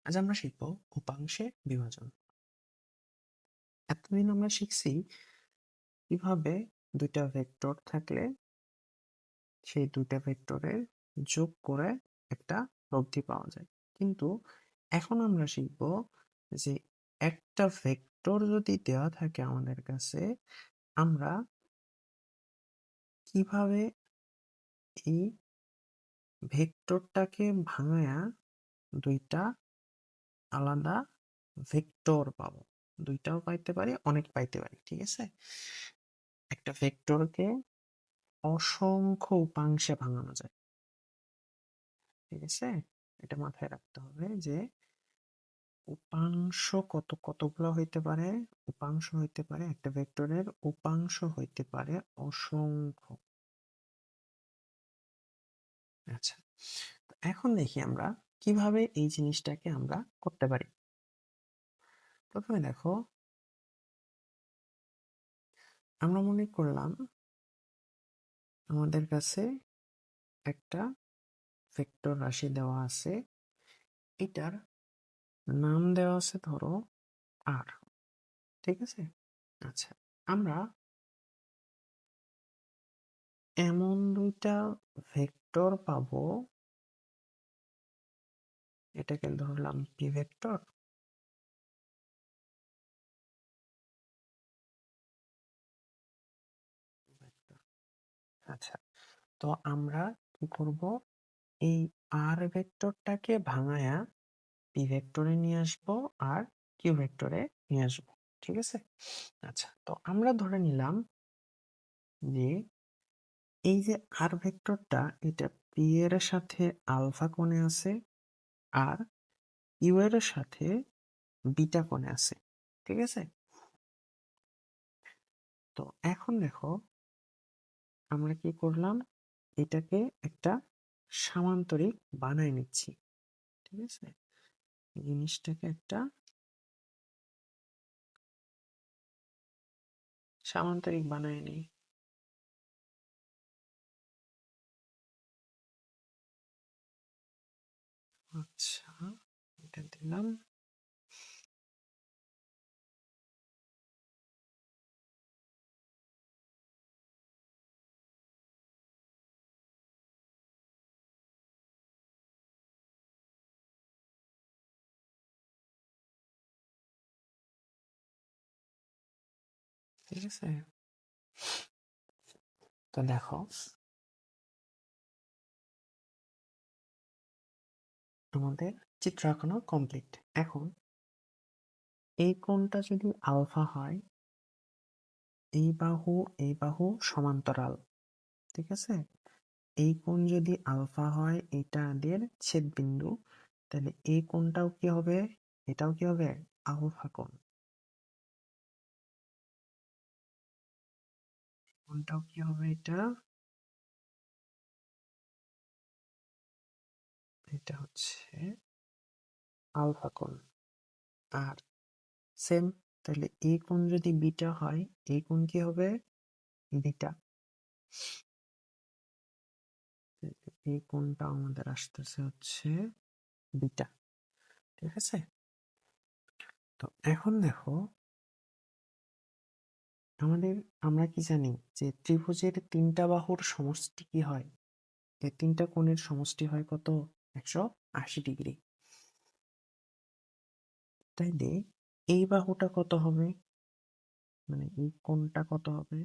আজ আমরা শিখব উপাংশে বিভাজন। এতদিন আমরা শিখছি কিভাবে দুইটা ভেক্টর থাকলে সেই দুইটা ভেক্টরের যোগ করে একটা লব্ধি পাওয়া যায়। কিন্তু এখন আমরা শিখব যে একটা ভেক্টর যদি দেওয়া থাকে আমাদের কাছে, আমরা কিভাবে এই ভেক্টরটাকে ভাঙায়া দুইটা আলাদা ভেক্টর পাবো। দুইটাও পাইতে পারি, অনেক পাইতে পারি, ঠিক আছে? একটা ভেক্টরকে অসংখ্য উপাংশে ভাঙানো যায়, ঠিক আছে? এটা মাথায় রাখতে হবে যে উপাংশ কতগুলো হইতে পারে। উপাংশ হইতে পারে, একটা ভেক্টরের উপাংশ হইতে পারে অসংখ্য। আচ্ছা, তো এখন দেখি আমরা কিভাবে এই জিনিসটাকে আমরা করতে পারি। প্রথমে দেখো, আমরা মনে করলাম আমাদের কাছে একটা ভেক্টর রাশি দেওয়া আছে, এটার নাম দেওয়া আছে ধরো আর, ঠিক আছে? আচ্ছা, আমরা এমন দুইটা ভেক্টর পাবো, এটাকে ধরলাম পি ভেক্টর, আচ্ছা, তো আমরা কি করব, এই আর ভেক্টরটাকে ভাঙায়া পি ভেক্টরে নিয়ে আসবো আর কিউ ভেক্টরে নিয়ে আসবো, ঠিক আছে? আচ্ছা, তো আমরা ধরে নিলাম যে এই যে আর ভেক্টরটা, এটা পি এর সাথে আলফা কোণে আছে আর ইউ এর সাথে বিটা কোণে আছে, ঠিক আছে? তো এখন দেখো, আমরা কি করলাম, এটাকে একটা সামান্তরিক বানায় নিচ্ছি, ঠিক আছে? জিনিসটাকে একটা সামান্তরিক বানায় নিই। আচ্ছা, এটা দিলাম। ঠিক আছে, তো দেখো আমাদের চিত্র এখনো কমপ্লিট। এখন এই কোণটা যদি আলফা হয়, এই বাহু সমান্তরাল, ঠিক আছে? এই কোণ যদি আলফা হয়, এটা এদের ছেদ বিন্দু, তাহলে এই কোণটাও কি হবে, এটাও কি হবে, আলফা কোণ। কোণটাও কি হবে, এটা হচ্ছে আলফা কোণ। আর সেম, তাহলে এই কোণ যদি বিটা হয়, এই কোণ কি হবে, বিটা। এই কোণটা আমাদের আসতেছে হচ্ছে বিটা, ঠিক আছে? তো এখন দেখো, আমরা কি জানি যে ত্রিভুজের তিনটা বাহুর সমষ্টি কি হয়, এই তিনটা কোণের সমষ্টি হয় কত, 180 ডিগ্রি। তাইলে এই বাহুটা কত হবে, মানে এই কোণটা কত হবে,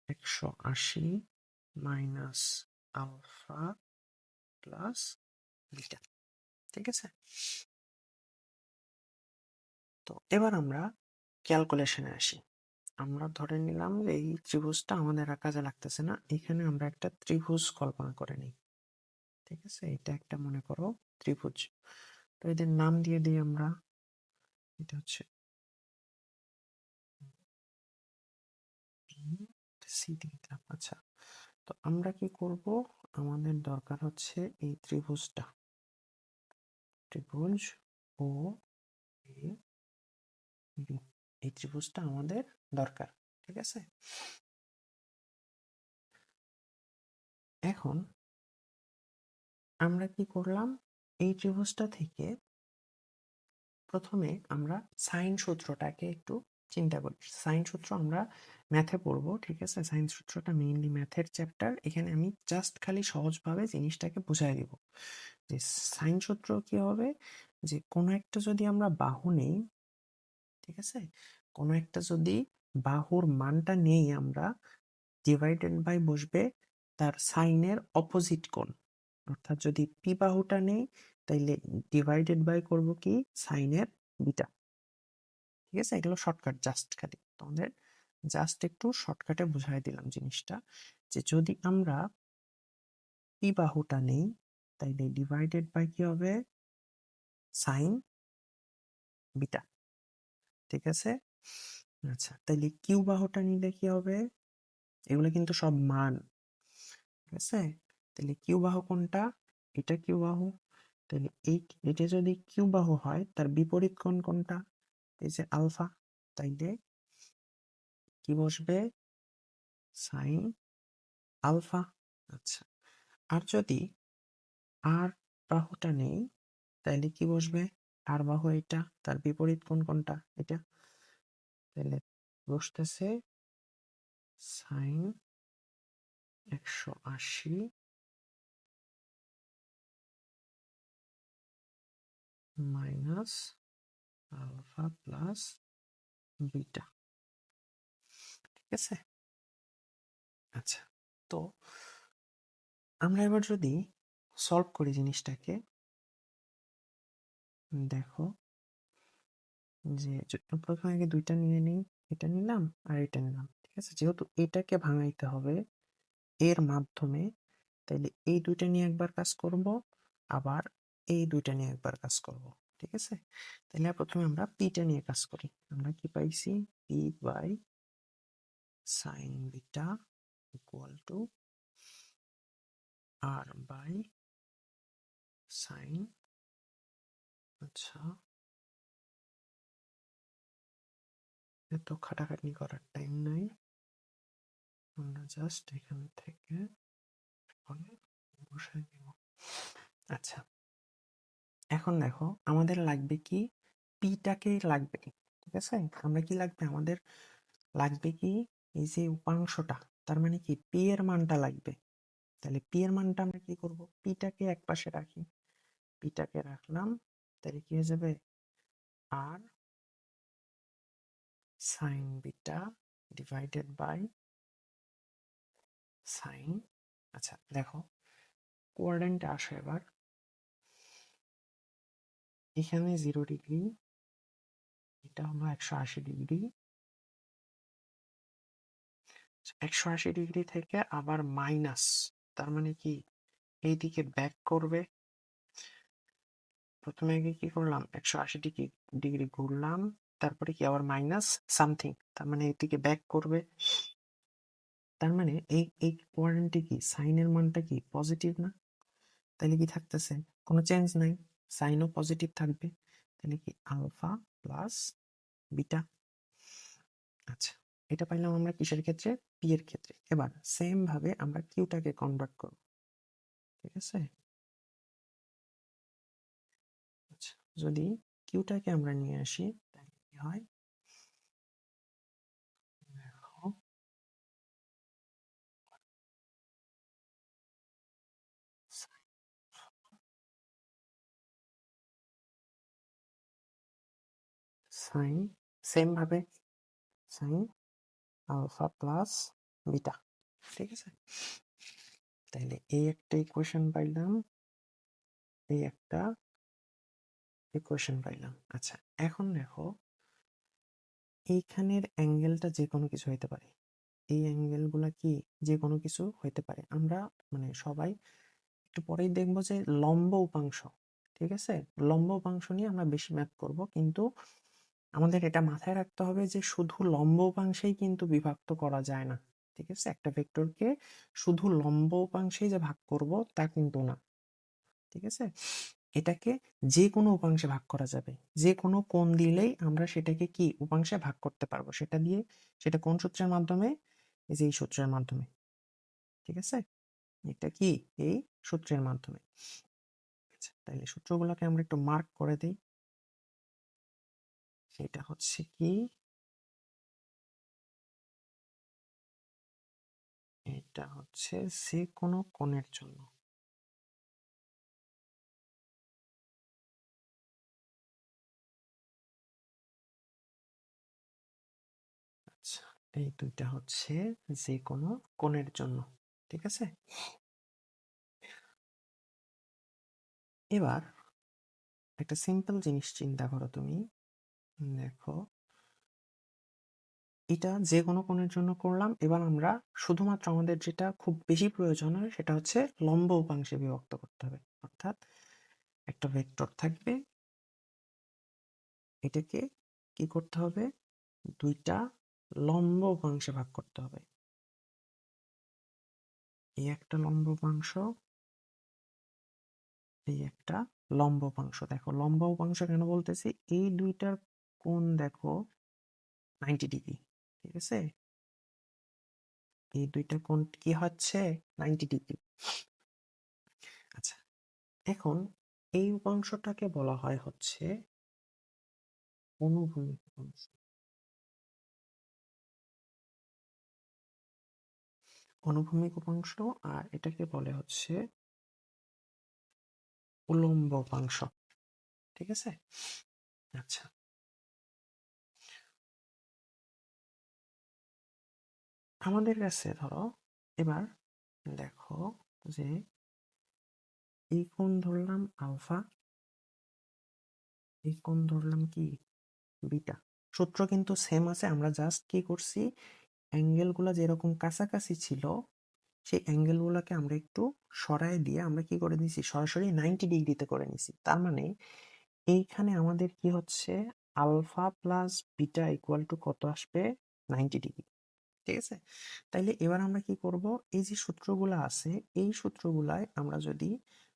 180 মাইনাস আলফা প্লাস বিটা, ঠিক আছে? তো এবার আমরা ক্যালকুলেশনে আসি। আমরা ধরে নিলাম যে এই ত্রিভুজটা আমাদের আর কাজে লাগতেছে না, এখানে আমরা একটা ত্রিভুজ কল্পনা করে নিই, ঠিক আছে? এটা একটা মনে করো ত্রিভুজ। তো এদের নাম দিয়ে দিই আমরা, এটা হচ্ছে সি দিলাম। আচ্ছা, তো আমরা কি করব, আমাদের দরকার হচ্ছে এই ত্রিভুজটা, ত্রিভুজ ও এ বি, এই ত্রিভুজটা আমাদের দরকার, ঠিক আছে? এখন আমরা কি করলাম, এই ত্রিভুজটা থেকে প্রথমে আমরা সাইন সূত্রটাকে একটু চিন্তা করি। সাইন সূত্র আমরা ম্যাথে পড়বো, ঠিক আছে? সাইন সূত্রটা মেইনলি ম্যাথের চ্যাপ্টার। এখানে আমি জাস্ট খালি সহজভাবে জিনিসটাকে বুঝাই দিব যে সাইন সূত্র কি হবে, যে কোনো একটা যদি আমরা বাহু নেই, ঠিক আছে, কোনো একটা যদি বাহুর মানটা নেই আমরা, ডিভাইডেড বাই বসবে তার সাইনের অপোজিট কোণ। অর্থাৎ যদি পি বাহুটা নেই তাইলে ডিভাইডেড বাই করব কি সাইনের বিটা। ঠিক আছে, এগুলো শর্টকাট, জাস্ট খালি তোমাদের জাস্ট একটু শর্টকাটে বুঝাই দিলাম জিনিসটা, যে যদি আমরা পি বাহুটা নেই তাইলে ডিভাইডেড বাই কি হবে সাইন বিটা। ঠিক আছে, আচ্ছা তাইলে কিউ বাহুটা নিলে কি হবে, এগুলো কিন্তু সব মান, ঠিক আছে? তাহলে কিউ বাহু কোনটা, এটা কিউ বাহু, তাহলে এটা যদি কিউ বাহু হয় তার বিপরীত কোণ কোনটা, এই যে আলফা, তাইলে কি বসবে সাইন আলফা। আচ্ছা, আর যদি আর বাহুটা নেই তাইলে কি বসবে, আর বাহু এটা, তার বিপরীত কোণ কোনটা, এটা, তাহলে বসতেছে sine 180 minus alpha plus beta. ঠিক আছে, আচ্ছা তো আমরা এবার যদি সলভ করি জিনিসটাকে, দেখো যে প্রথমে আগে দুইটা নিয়ে নিই, এটা নিলাম আর এটা নিলাম, ঠিক আছে? যেহেতু এটাকে ভাঙাইতে হবে এর মাধ্যমে, তাইলে এই দুইটা নিয়ে একবার কাজ করব, আবার এই দুইটা নিয়ে একবার কাজ করব, ঠিক আছে? তাহলে প্রথমে আমরা পিটা নিয়ে কাজ করি। আমরা কি পাইছি, P by sine beta equal to R by sine, আচ্ছা এত খাটাখাটনি করার টাইম নাই, আমরা জাস্ট এখান থেকে বসাই দিব। আচ্ছা এখন দেখো আমাদের লাগবে কি, পিটাকে লাগবে, ঠিক আছে? আমরা কি লাগবে, আমাদের লাগবে কি এই যে উপাংশটা, তার মানে কি পি এর মানটা লাগবে। তাহলে পি এর মানটা আমরা কি করব, পিটাকে এক পাশে রাখি, পিটাকে রাখলাম, তাহলে কি হয়ে যাবে আর sine beta divided by sine, আচ্ছা দেখো কোয়াড্রেন্টে আসো এবার, এখানে 0 ডিগ্রি, এটা হলো 180 ডিগ্রি, 180 ডিগ্রি থেকে আবার মাইনাস, তার মানে কি এইদিকে ব্যাক করবে। প্রথমে আগে কি করলাম, 180 ডিগ্রি ঘুরলাম, তারপরে কি আবার মাইনাস সামথিং, তার মানে এইদিকে ব্যাক করবে। তার মানে এই কোয়াড্রেন্টে কি সাইনের মানটা কি পজিটিভ না, তাহলে কি থাকতেছে কোনো চেঞ্জ নাই, সাইনও পজিটিভ থাকবে, তাহলে কি আলফা প্লাস বিটা। আচ্ছা এটা পাইলাম আমরা কিসের ক্ষেত্রে, পি এর ক্ষেত্রে। এবার সেম ভাবে আমরা কিউটাকে কনভার্ট করব, ঠিক আছে? আচ্ছা যদি কিউটাকে আমরা নিয়ে আসি তাহলে কি হয়, দেখো সাইন, সেম ভাবে সাইন আলফা প্লাস বিটা, ঠিক আছে? তাইলে এই একটা ইকুয়েশন পাইলাম, এই একটা ইকুয়েশন পাইলাম। আচ্ছা এখন দেখো এইখানের অ্যাঙ্গেলটা যে কোনো কিছু হইতে পারে, এই অ্যাঙ্গেল গুলা কি যে কোনো কিছু হইতে পারে। আমরা মানে সবাই একটু পরেই দেখবো যে লম্ব উপাংশ, ঠিক আছে, লম্ব উপাংশ নিয়ে আমরা বেশি ম্যাথ করব, কিন্তু আমাদের এটা মাথায় রাখতে হবে যে শুধু লম্ব উপাংশেই কিন্তু বিভক্ত করা যায় না, ঠিক আছে? একটা ভেক্টরকে শুধু লম্ব উপাংশেই যে ভাগ করব তা কিন্তু না, ঠিক আছে? এটাকে যে কোনো উপাংশে ভাগ করা যাবে, যে কোনো কোণ দিলেই আমরা সেটাকে কি উপাংশে ভাগ করতে পারবো, সেটা দিয়ে, সেটা কোন সূত্রের মাধ্যমে, এই যে এই সূত্রের মাধ্যমে, ঠিক আছে? এটা কি এই সূত্রের মাধ্যমে। আচ্ছা, তাহলে সূত্রগুলোকে আমরা একটু মার্ক করে দিই। সেটা হচ্ছে কি, এটা হচ্ছে যে কোনো কোণের জন্য। আচ্ছা, এই দুইটা হচ্ছে যে কোনো কোণের জন্য, ঠিক আছে। এবার একটা সিম্পল জিনিস চিন্তা করো তুমি। দেখো, এটা যে কোনো কোণের জন্য করলাম। এবার আমরা শুধুমাত্র আমাদের যেটা খুব বেশি প্রয়োজন হয় সেটা হচ্ছে লম্ব উপাংশে বিভক্ত করতে হবে। অর্থাৎ একটা ভেক্টর থাকবে, এটাকে কি করতে হবে, দুইটা লম্ব উপাংশে ভাগ করতে হবে। এই একটা লম্ব উপাংশ, এই একটা লম্ব উপাংশ। দেখো লম্ব উপাংশ কেন বলতেছি, এই দুইটার কোণ দেখো 90 ডিগ্রি, ঠিক আছে। এই দুইটা কোণ কি হচ্ছে 90 ডিগ্রি। আচ্ছা, এখন এই উপাংশটাকে বলা হয় হচ্ছে অনুভূমিক উপাংশ। অনুভূমিক উপাংশ, আর এটাকে বলে হচ্ছে উলম্ব উপাংশ, ঠিক আছে। আচ্ছা, আমাদের কাছে ধরো এবার দেখো যে এই কোণ ধরলাম আলফা, এই কোণ ধরলাম কি বিটা। সূত্র কিন্তু সেম আছে, আমরা জাস্ট কি করছি, অ্যাঙ্গেল গুলা যেরকম কাছাকাছি ছিল সেই অ্যাঙ্গেল গুলাকে আমরা একটু সরায় দিয়ে আমরা কি করে দিয়েছি, সরাসরি 90 ডিগ্রিতে করে নিছি। তার মানে এইখানে আমাদের কি হচ্ছে, alpha plus beta equal to কত আসবে, 90 ডিগ্রি, ঠিক আছে। তাইলে এবার আমরা কি করব, এই যে সূত্রগুলো আছে এই সূত্রগুলায় আমরা যদি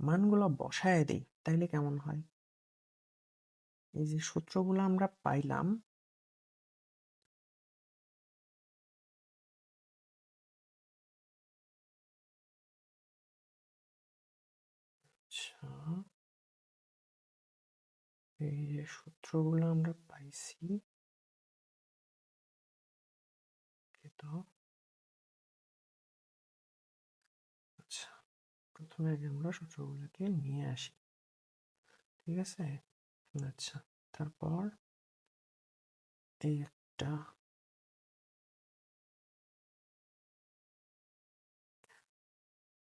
মানগুলো বসায় দেই তাইলে কেমন হয়। এই যে সূত্রগুলো আমরা পাইলাম, আচ্ছা, এই যে সূত্রগুলো আমরা পাইছি, তো আচ্ছা, প্রথমে আগে আমরা সূত্রগুলোকে নিয়ে আসি, ঠিক আছে। আচ্ছা, তারপর এই একটা,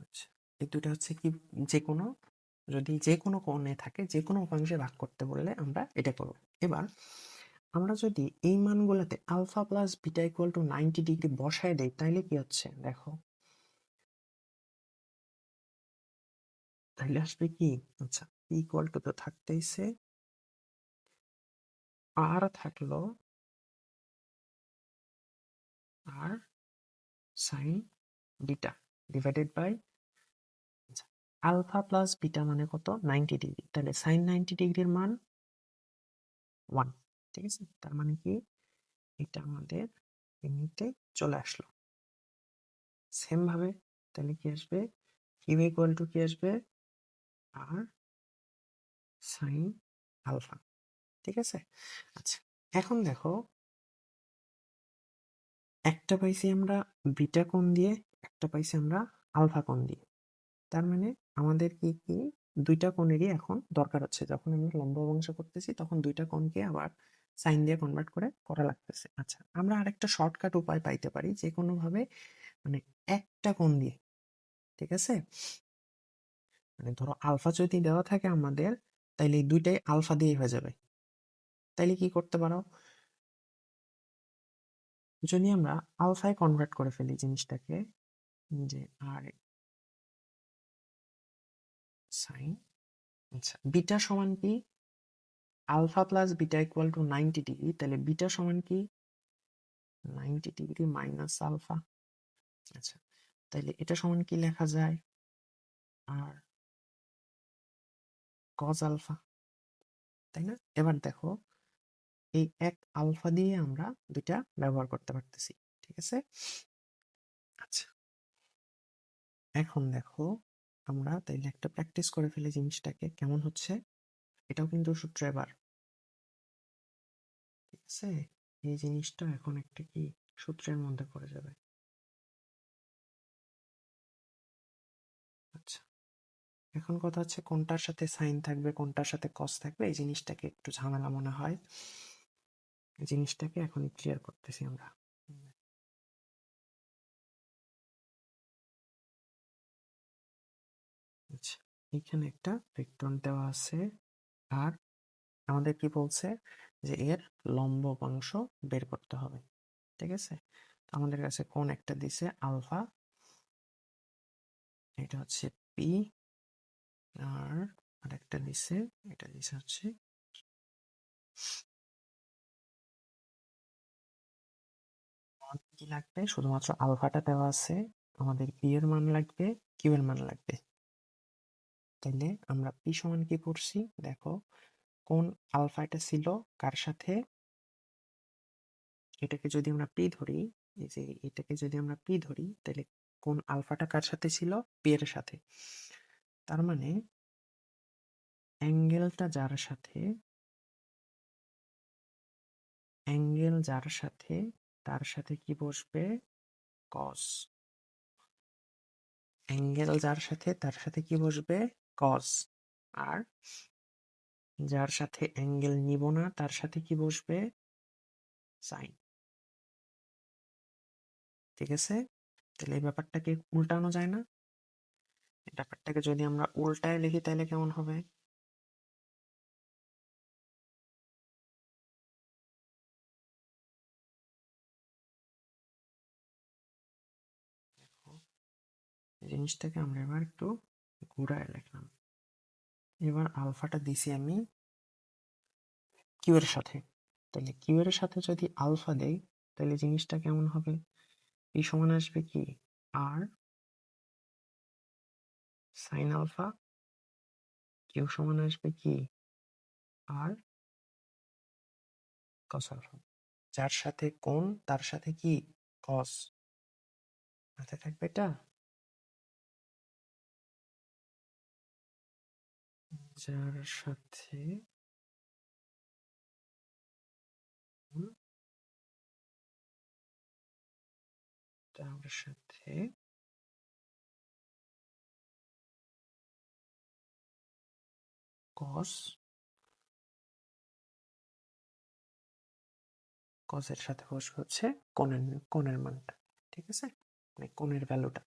আচ্ছা, এই দুটো হচ্ছে কি, যে কোনো, যদি যে কোনো কোণে থাকে যে কোনো উপাংশে ভাগ করতে বললে আমরা এটা করব। এবার আমরা যদি এই মানগুলোতে alpha plus beta equal to 90 degree বসায় দেই তাইলে কি হচ্ছে দেখো, তাইলে আসবে কি, আচ্ছা, ইকুয়াল টু তো থাকতেইছে, আর থাকলো আর sine beta divided by, alpha plus beta মানে কত 90 ডিগ্রি, তাহলে সাইন 90 ডিগ্রির মান 1, ঠিক আছে। তার মানে কি এটা আমাদের এমনিতে চলে আসলো সেম ভাবে। তাহলে কি আসবে, কিউ ইকুয়াল টু কি আসবে, আর সাইন আলফা, ঠিক আছে। আচ্ছা, এখন দেখো একটা পাইছি আমরা বিটা কোণ দিয়ে, একটা পাইছি আমরা আলফা কোণ দিয়ে। তার মানে আমাদের কি কি দুইটা কোণেরই এখন দরকার হচ্ছে, যখন আমরা লম্ব উপাংশ করতেছি তখন দুইটা কোণকে আবার সাইন দিয়ে কনভার্ট করে করা লাগতেছে। আচ্ছা, আমরা আরেকটা শর্টকাট উপায় পাইতে পারি যে কোনো ভাবে, মানে একটা কোণ দিয়ে, ঠিক আছে। মানে ধরো আলফা যদি দেওয়া থাকে আমাদের, তাইলে এই দুইটাই আলফা দিয়ে হয়ে যাবে। তাইলে কি করতে পারো, যদি আমরা আলফায় কনভার্ট করে ফেলি জিনিসটাকে, যে আর সাইন, আচ্ছা, বিটা সমান কি, alpha plus beta equal to 90 degree, তাহলে বিটা সমান কি 90 ডিগ্রি মাইনাস আলফা। আচ্ছা, তাইলে এটা সমান কি লেখা যায়, আর কজ আলফা, তাই না। এবার দেখো এই এক আলফা দিয়ে আমরা দুইটা ব্যবহার করতে পারতেছি, ঠিক আছে। আচ্ছা, এখন দেখো আমরা তাইলে একটা প্র্যাকটিস করে ফেলি জিনিসটাকে কেমন হচ্ছে। এটাও কিন্তু সূত্র এবার, ঠিক আছে? এই জিনিসটা এখন একটা কি সূত্রের মধ্যে পড়ে যাবে। আচ্ছা, এখন কথা হচ্ছে কোনটার সাথে সাইন থাকবে কোনটার সাথে কস থাকবে, এই জিনিসটাকে একটু ঝামেলা মনে হয়। জিনিসটাকে এখন ক্লিয়ার করতেছি আমরা। আচ্ছা, এখানে একটা ভেক্টর দেওয়া আছে আর আমাদের কি বলছে যে এর লম্ব অংশ বের করতে হবে, ঠিক আছে? আমাদের কাছে কোন একটা দিছে আলফা, এটা হচ্ছে পি, আর আরেকটা দিছে, এটা দিছে হচ্ছে কি লাগবে, শুধুমাত্র আলফাটা দেওয়া আছে, আমাদের পি এর মান লাগবে, কিউ এর মান লাগবে। তাইলে আমরা পি সমান কি করছি দেখো, কোন আলফাটা ছিল কার সাথে, এটাকে যদি আমরা পি ধরি, এই যে এটাকে যদি আমরা পি ধরি তাহলে কোন আলফাটা কার সাথে ছিল, পি এর সাথে। তার মানে অ্যাঙ্গেলটা যার সাথে, অ্যাঙ্গেল যার সাথে তার সাথে কি বসবে, কস। অ্যাঙ্গেল যার সাথে তার সাথে কি বসবে, কস। আর যার সাথে অ্যাঙ্গেল নিব না তার সাথে কি বসবে, সাইন। ঠিক আছে? তাহলে এই ব্যাপারটাকে উল্টানো যায় না? এই ব্যাপারটাকে যদি আমরা উল্টায় লিখি তাহলে কেমন হবে, জিনিসটাকে আমরা এবার একটু ঘুরায় লিখলাম। এবার আলফাটা দিছি আমি কিউ এর সাথে, তাহলে কিউ এর সাথে যদি আলফা দেই তাহলে জিনিসটা কেমন হবে, এই সমান আসবে কি আর সাইন আলফা, কিউ সমান আসবে কি আর কস আলফা। যার সাথে কোন তার সাথে কি কস, মাথায় থাকবে এটা। যার সাথে কোণ, তার সাথে কস, কসের সাথে বসবে হচ্ছে কোণের মানটা, ঠিক আছে? মানে কোণের ভ্যালুটা।